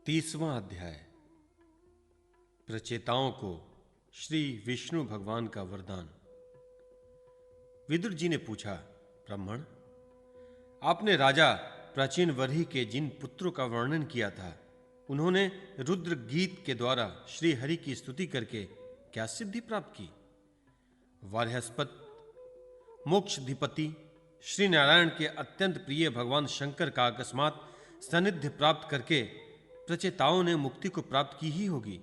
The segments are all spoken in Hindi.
30वां अध्याय। प्रचेताओं को श्री विष्णु भगवान का वरदान। विदुर जी ने पूछा, ब्राह्मण, आपने राजा प्राचीन वरही के जिन पुत्रों का वर्णन किया था, उन्होंने रुद्र गीत के द्वारा श्री हरि की स्तुति करके क्या सिद्धि प्राप्त की? वार्हस्पत मोक्षधिपति श्री नारायण के अत्यंत प्रिय भगवान शंकर का अकस्मात सानिध्य प्राप्त करके प्रचेताओं ने मुक्ति को प्राप्त की ही होगी।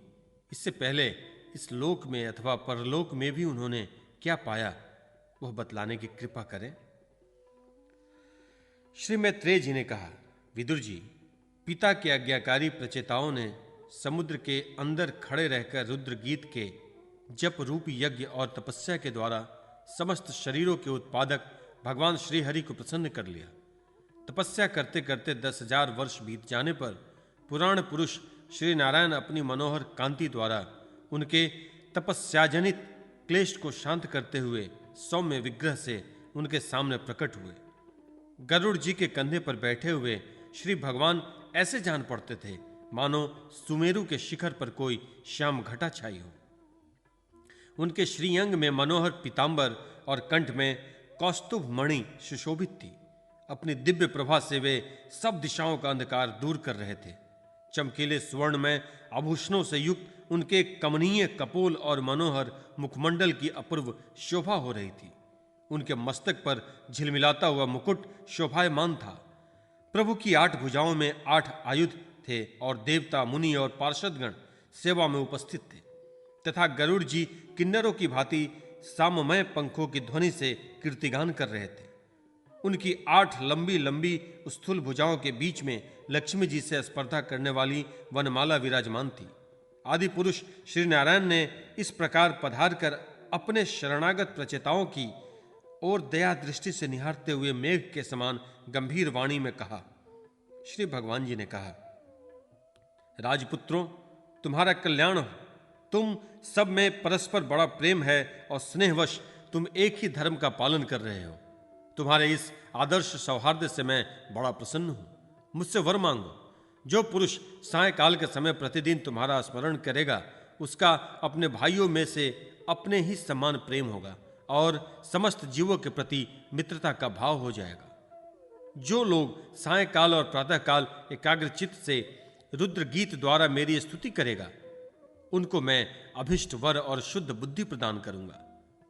इससे पहले इस लोक में अथवा परलोक में भी उन्होंने क्या पाया, वह बतलाने की कृपा करें। श्री मैत्रेय जी ने कहा, विदुर जी, पिता के आज्ञाकारी प्रचेताओं ने समुद्र के अंदर खड़े रहकर रुद्र गीत के जप रूप यज्ञ और तपस्या के द्वारा समस्त शरीरों के उत्पादक भगवान श्री हरि को प्रसन्न कर लिया। तपस्या करते करते 10,000 वर्ष बीत जाने पर पुराण पुरुष श्री नारायण अपनी मनोहर कांति द्वारा उनके तपस्याजनित क्लेश को शांत करते हुए सौम्य विग्रह से उनके सामने प्रकट हुए। गरुड़ जी के कंधे पर बैठे हुए श्री भगवान ऐसे जान पड़ते थे मानो सुमेरु के शिखर पर कोई श्याम घटा छाई हो। उनके श्रीअंग में मनोहर पीतांबर और कंठ में कौस्तुभ मणि सुशोभित थी। अपनी दिव्य प्रभा से वे सब दिशाओं का अंधकार दूर कर रहे थे। चमकीले स्वर्ण में आभूषणों से युक्त उनके कमनीय कपोल और मनोहर मुखमंडल की अपूर्व शोभा हो रही थी। उनके मस्तक पर झिलमिलाता हुआ मुकुट शोभायमान था। प्रभु की 8 भुजाओं में 8 आयुध थे और देवता, मुनि और पार्षदगण सेवा में उपस्थित थे तथा गरुड़ जी किन्नरों की भांति साममय पंखों की ध्वनि से कीर्तिगान कर रहे थे। उनकी 8 लंबी लंबी स्थूल भुजाओं के बीच में लक्ष्मी जी से स्पर्धा करने वाली वनमाला विराजमान थी। आदि पुरुष श्री नारायण ने इस प्रकार पधार कर अपने शरणागत प्रचेताओं की और दया दृष्टि से निहारते हुए मेघ के समान गंभीर वाणी में कहा। श्री भगवान जी ने कहा, राजपुत्रों, तुम्हारा कल्याण हो। तुम सब में परस्पर बड़ा प्रेम है और स्नेहवश तुम एक ही धर्म का पालन कर रहे हो। तुम्हारे इस आदर्श सौहार्द से मैं बड़ा प्रसन्न हूं। मुझसे वर मांगो। जो पुरुष सायकाल के समय प्रतिदिन तुम्हारा स्मरण करेगा, उसका अपने भाइयों में से अपने ही समान प्रेम होगा और समस्त जीवों के प्रति मित्रता का भाव हो जाएगा। जो लोग सायकाल और प्रातःकाल एकाग्रचित्त से रुद्र गीत द्वारा मेरी स्तुति करेगा, उनको मैं अभिष्ट वर और शुद्ध बुद्धि प्रदान करूंगा।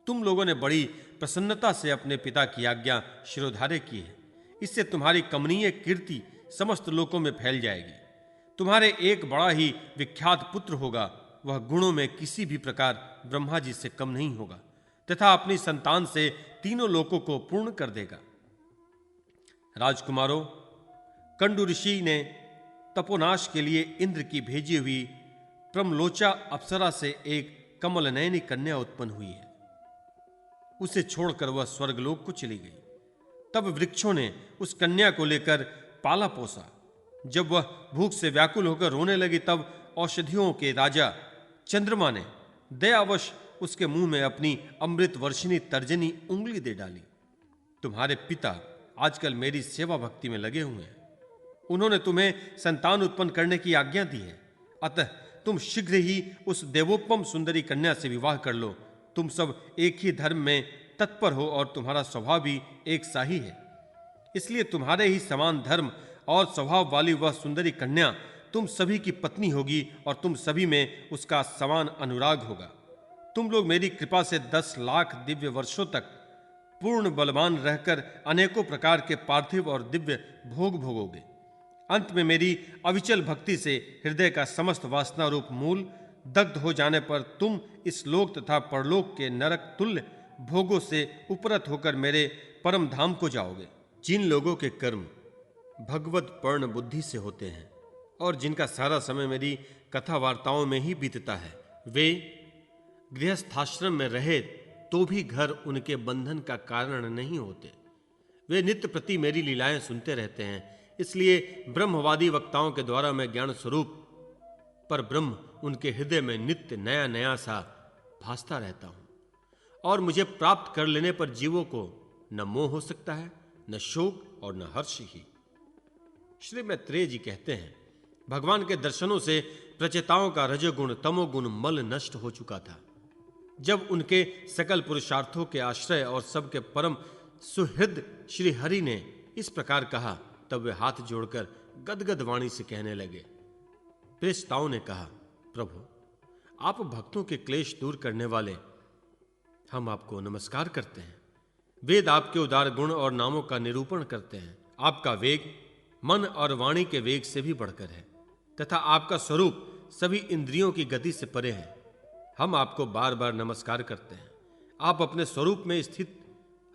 तुम लोगों ने बड़ी प्रसन्नता से अपने पिता की आज्ञा शिरोधार्य की है। इससे तुम्हारी कमनीय कीर्ति समस्त लोकों में फैल जाएगी। तुम्हारे एक बड़ा ही विख्यात पुत्र होगा। वह गुणों में किसी भी प्रकार ब्रह्मा जी से कम नहीं होगा तथा अपनी संतान से तीनों लोकों को पूर्ण कर देगा। राजकुमारों, कंडु ऋषि ने तपोनाश के लिए इंद्र की भेजी हुई प्रमलोचा अप्सरा से एक कमलनयनी कन्या उत्पन्न हुई है। उसे छोड़कर वह स्वर्गलोक को चली गई। तब वृक्षों ने उस कन्या को लेकर पाला पोसा। जब वह भूख से व्याकुल होकर रोने लगी, तब औषधियों के राजा चंद्रमा ने दयावश उसके मुंह में अपनी अमृत वर्षिणी तर्जनी उंगली दे डाली। तुम्हारे पिता आजकल मेरी सेवा भक्ति में लगे हुए हैं। उन्होंने तुम्हें संतान उत्पन्न करने की आज्ञा दी है। अतः तुम शीघ्र ही उस देवोपम सुंदरी कन्या से विवाह कर लो। तुम सब एक ही धर्म में तत्पर हो और तुम्हारा स्वभाव भी एक सा ही है। इसलिए तुम्हारे ही समान धर्म और स्वभाव वाली वह सुंदरी कन्या तुम सभी की पत्नी होगी और तुम सभी में उसका समान अनुराग होगा। तुम लोग मेरी कृपा से 10 लाख दिव्य वर्षों तक पूर्ण बलवान रहकर अनेकों प्रकार के पार्थिव और दिव्य भोग भोगोगे। अंत में मेरी अविचल भक्ति से हृदय का समस्त वासना रूप मूल दग्ध हो जाने पर तुम इस लोक तथा परलोक के नरक तुल्य भोगों से उपरत होकर मेरे परम धाम को जाओगे। जिन लोगों के कर्म भगवत पर्ण बुद्धि से होते हैं और जिनका सारा समय मेरी कथा वार्ताओं में ही बीतता है, वे गृहस्थाश्रम में रहे तो भी घर उनके बंधन का कारण नहीं होते। वे नित्य प्रति मेरी लीलाएं सुनते रहते हैं। इसलिए ब्रह्मवादी वक्ताओं के द्वारा मैं ज्ञान स्वरूप पर ब्रह्म उनके हृदय में नित्य नया नया सा भासता रहता हूं और मुझे प्राप्त कर लेने पर जीवों को न मोह हो सकता है, न शोक और न हर्ष ही। श्री मैत्रेय जी कहते हैं, भगवान के दर्शनों से प्रचेताओं का रजोगुण तमोगुण मल नष्ट हो चुका था। जब उनके सकल पुरुषार्थों के आश्रय और सबके परम सुहृद श्री हरि ने इस प्रकार कहा, तब वे हाथ जोड़कर गदगद वाणी से कहने लगे। प्रेषिताओं ने कहा, प्रभु, आप भक्तों के क्लेश दूर करने वाले, हम आपको नमस्कार करते हैं। वेद आपके उदार गुण और नामों का निरूपण करते हैं। आपका वेग मन और वाणी के वेग से भी बढ़कर है तथा आपका स्वरूप सभी इंद्रियों की गति से परे है। हम आपको बार बार नमस्कार करते हैं। आप अपने स्वरूप में स्थित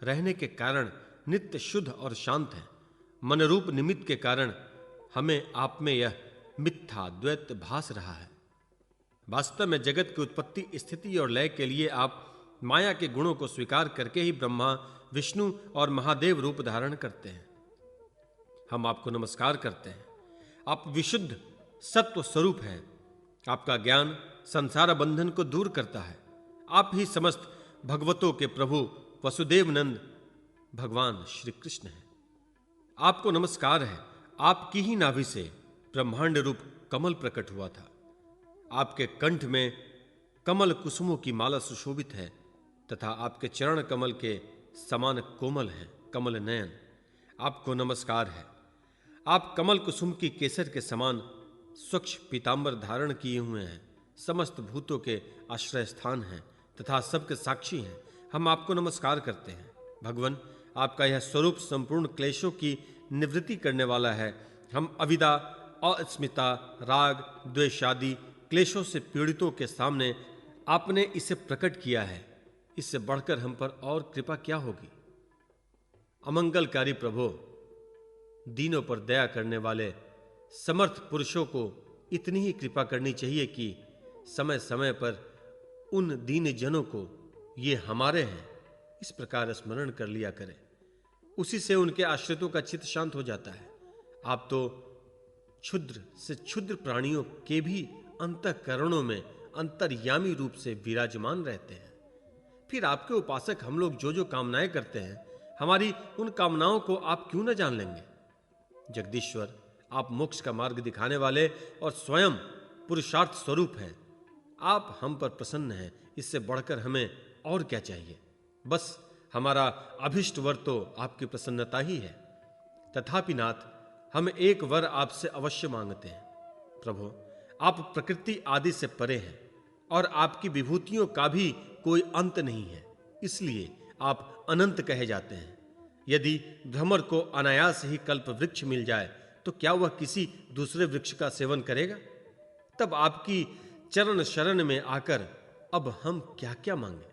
रहने के कारण नित्य शुद्ध और शांत हैं। मनरूप निमित्त के कारण हमें आप में यह मिथ्या द्वैत भास रहा है। वास्तव में जगत की उत्पत्ति स्थिति और लय के लिए आप माया के गुणों को स्वीकार करके ही ब्रह्मा विष्णु और महादेव रूप धारण करते हैं। हम आपको नमस्कार करते हैं। आप विशुद्ध सत्व स्वरूप हैं। आपका ज्ञान संसार बंधन को दूर करता है। आप ही समस्त भगवतों के प्रभु वसुदेव नंद भगवान श्री कृष्ण हैं। आपको नमस्कार है। आपकी ही नाभि से ब्रह्मांड रूप कमल प्रकट हुआ था। आपके कंठ में कमल कुसुमों की माला सुशोभित है तथा आपके चरण कमल के समान कोमल हैं, कमल नयन। आपको नमस्कार है। आप कमल कुसुम की केसर के समान स्वच्छ पीतांबर धारण किए हुए हैं, समस्त भूतों के आश्रय स्थान हैं तथा सबके साक्षी हैं। हम आपको नमस्कार करते हैं। भगवान, आपका यह स्वरूप संपूर्ण क्लेशों की निवृत्ति करने वाला है। हम अविदा, अस्मिता, राग, द्वेष आदि क्लेशों से पीड़ितों के सामने आपने इसे प्रकट किया है। इससे बढ़कर हम पर और कृपा क्या होगी। अमंगलकारी प्रभु, दीनों पर दया करने वाले समर्थ पुरुषों को इतनी ही कृपा करनी चाहिए कि समय समय पर उन दीन जनों को ये हमारे हैं इस प्रकार स्मरण कर लिया करें। उसी से उनके आश्रितों का चित्त शांत हो जाता है। आप तो क्षुद्र से क्षुद्र प्राणियों के भी अंतःकरणों में अंतर्यामी रूप से विराजमान रहते हैं। फिर आपके उपासक हम लोग जो जो कामनाएं करते हैं, हमारी उन कामनाओं को आप क्यों न जान लेंगे। जगदीश्वर, आप मोक्ष का मार्ग दिखाने वाले और स्वयं पुरुषार्थ स्वरूप हैं। आप हम पर प्रसन्न हैं। इससे बढ़कर हमें और क्या चाहिए। बस हमारा अभिष्ट वर तो आपकी प्रसन्नता ही है। तथापि नाथ, हम एक वर आपसे अवश्य मांगते हैं। प्रभु, आप प्रकृति आदि से परे हैं और आपकी विभूतियों का भी कोई अंत नहीं है, इसलिए आप अनंत कहे जाते हैं। यदि भ्रमर को अनायास ही कल्प वृक्ष मिल जाए तो क्या वह किसी दूसरे वृक्ष का सेवन करेगा। तब आपकी चरण शरण में आकर अब हम क्या क्या मांगे।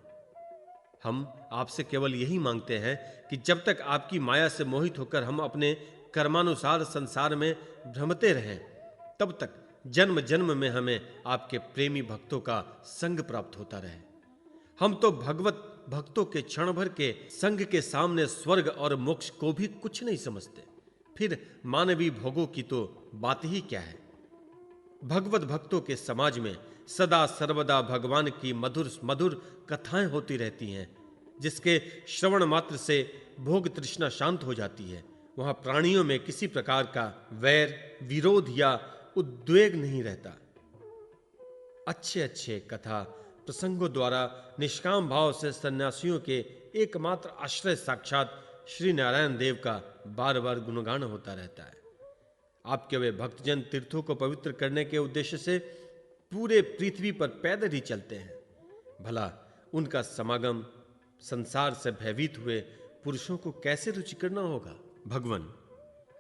हम आपसे केवल यही मांगते हैं कि जब तक आपकी माया से मोहित होकर हम अपने कर्मानुसार संसार में भ्रमते रहें, तब तक जन्म जन्म में हमें आपके प्रेमी भक्तों का संग प्राप्त होता रहे। हम तो भगवत भक्तों के क्षण भर के संग के सामने स्वर्ग और मोक्ष को भी कुछ नहीं समझते। फिर मानवीय भोगों की तो बात ही क्या है। भगवत भक्तों के समाज में सदा सर्वदा भगवान की मधुर मधुर कथाएं होती रहती हैं, जिसके श्रवण मात्र से भोग तृष्णा शांत हो जाती है। वहां प्राणियों में किसी प्रकार का वैर, विरोध या उद्वेग नहीं रहता। अच्छे अच्छे कथा प्रसंगों द्वारा निष्काम भाव से सन्यासियों के एकमात्र आश्रय साक्षात श्री नारायण देव का बार बार गुणगान होता रहता है। आपके वे भक्तजन तीर्थों को पवित्र करने के उद्देश्य से पूरे पृथ्वी पर पैदल ही चलते हैं। भला उनका समागम संसार से भयभीत हुए पुरुषों को कैसे रुचिकर न होगा। भगवान,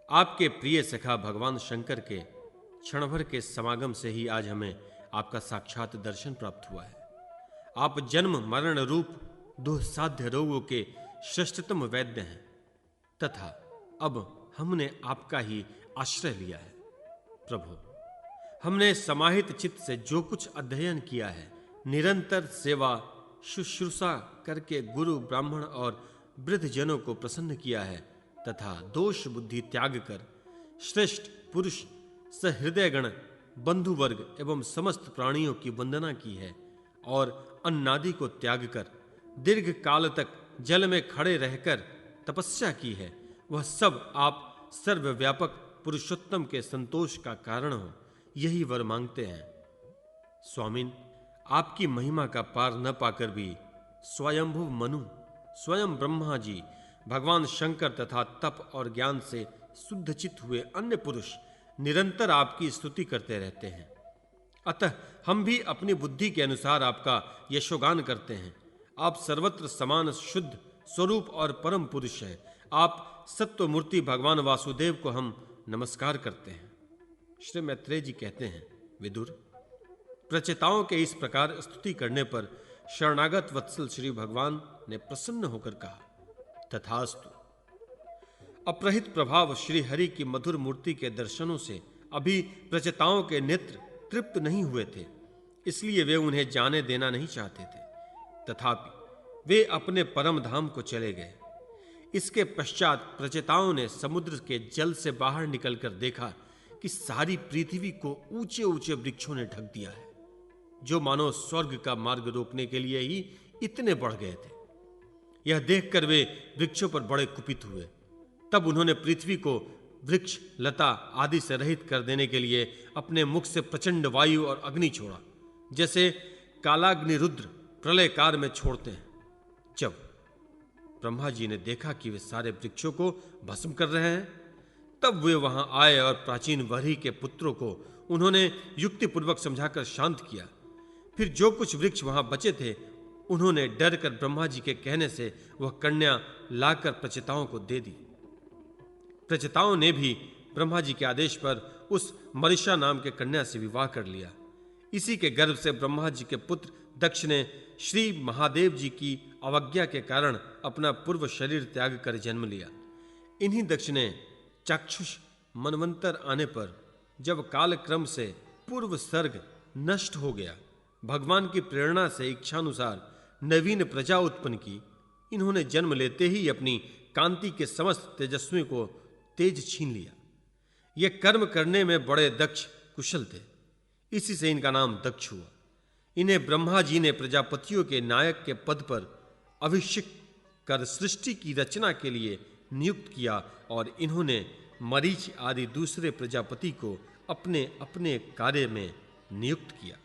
आपके प्रिय सखा भगवान शंकर के क्षण भर के समागम से ही आज हमें आपका साक्षात दर्शन प्राप्त हुआ है। आप जन्म मरण रूप दुस्साध्य रोगों के श्रेष्ठतम वैद्य हैं तथा अब हमने आपका ही आश्रय लिया है। प्रभु, हमने समाहित चित्त से जो कुछ अध्ययन किया है, निरंतर सेवा शुश्रूषा करके गुरु ब्राह्मण और वृद्ध जनों को प्रसन्न किया है तथा दोष बुद्धि त्याग कर श्रेष्ठ पुरुष सहृदयगण बंधु वर्ग एवं समस्त प्राणियों की वंदना की है और अन्नादि को त्याग कर दीर्घ काल तक जल में खड़े रहकर तपस्या की है। वह सब आप सर्वव्यापक पुरुषोत्तम के संतोष का कारण हो। यही वर मांगते हैं। स्वामिन, आपकी महिमा का पार न पाकर भी स्वयंभुव मनु, स्वयं ब्रह्मा जी, भगवान शंकर तथा तप और ज्ञान से शुद्धचित हुए अन्य पुरुष निरंतर आपकी स्तुति करते रहते हैं। अतः हम भी अपनी बुद्धि के अनुसार आपका यशोगान करते हैं। आप सर्वत्र समान शुद्ध स्वरूप और परम पुरुष हैं। आप सत्व मूर्ति भगवान वासुदेव को हम नमस्कार करते हैं। श्री मैत्रेय जी कहते हैं, विदुर, प्रचेताओं के इस प्रकार स्तुति करने पर शरणागत वत्सल श्री भगवान ने प्रसन्न होकर कहा, तथास्तु। अप्रहित प्रभाव श्री हरि की मधुर मूर्ति के दर्शनों से अभी प्रचेताओं के नेत्र तृप्त नहीं हुए थे, इसलिए वे उन्हें जाने देना नहीं चाहते थे। तथापि वे अपने परम धाम को चले गए। इसके पश्चात प्रचेताओं ने समुद्र के जल से बाहर निकलकर देखा कि सारी पृथ्वी को ऊंचे ऊंचे वृक्षों ने ढक दिया है, जो मानो स्वर्ग का मार्ग रोकने के लिए ही इतने बढ़ गए थे। यह देखकर वे वृक्षों पर बड़े कुपित हुए। तब उन्होंने पृथ्वी को वृक्ष, लता आदि से रहित कर देने के लिए अपने मुख से प्रचंड वायु और अग्नि छोड़ा, जैसे कालाग्नि रुद्र प्रलय काल में छोड़ते हैं। जब ब्रह्मा जी ने देखा कि वे सारे वृक्षों को भस्म कर रहे हैं, तब वे वहां आए और प्राचीन वरही के पुत्रों को उन्होंने युक्तिपूर्वक समझाकर शांत किया। फिर जो कुछ वृक्ष वहां बचे थे, उन्होंने डर कर ब्रह्मा जी के कहने से वह कन्या लाकर प्रचेताओं को दे दी। प्रचेताओं ने भी ब्रह्मा जी के आदेश पर उस मरीषा नाम के कन्या से विवाह कर लिया। इसी के गर्भ से ब्रह्मा जी के पुत्र दक्ष ने श्री महादेव जी की अवज्ञा के कारण अपना पूर्व शरीर त्याग कर जन्म लिया। इन्हीं दक्ष ने चाक्षुष मनवंतर आने पर, जब कालक्रम से पूर्व सर्ग नष्ट हो गया, भगवान की प्रेरणा से इच्छानुसार नवीन प्रजा उत्पन्न की। इन्होंने जन्म लेते ही अपनी कांति के समस्त तेजस्वी को तेज छीन लिया। ये कर्म करने में बड़े दक्ष कुशल थे, इसी से इनका नाम दक्ष हुआ। इन्हें ब्रह्मा जी ने प्रजापतियों के नायक के पद पर अभिषिक्त कर सृष्टि की रचना के लिए नियुक्त किया और इन्होंने मरीच आदि दूसरे प्रजापति को अपने अपने कार्य में नियुक्त किया।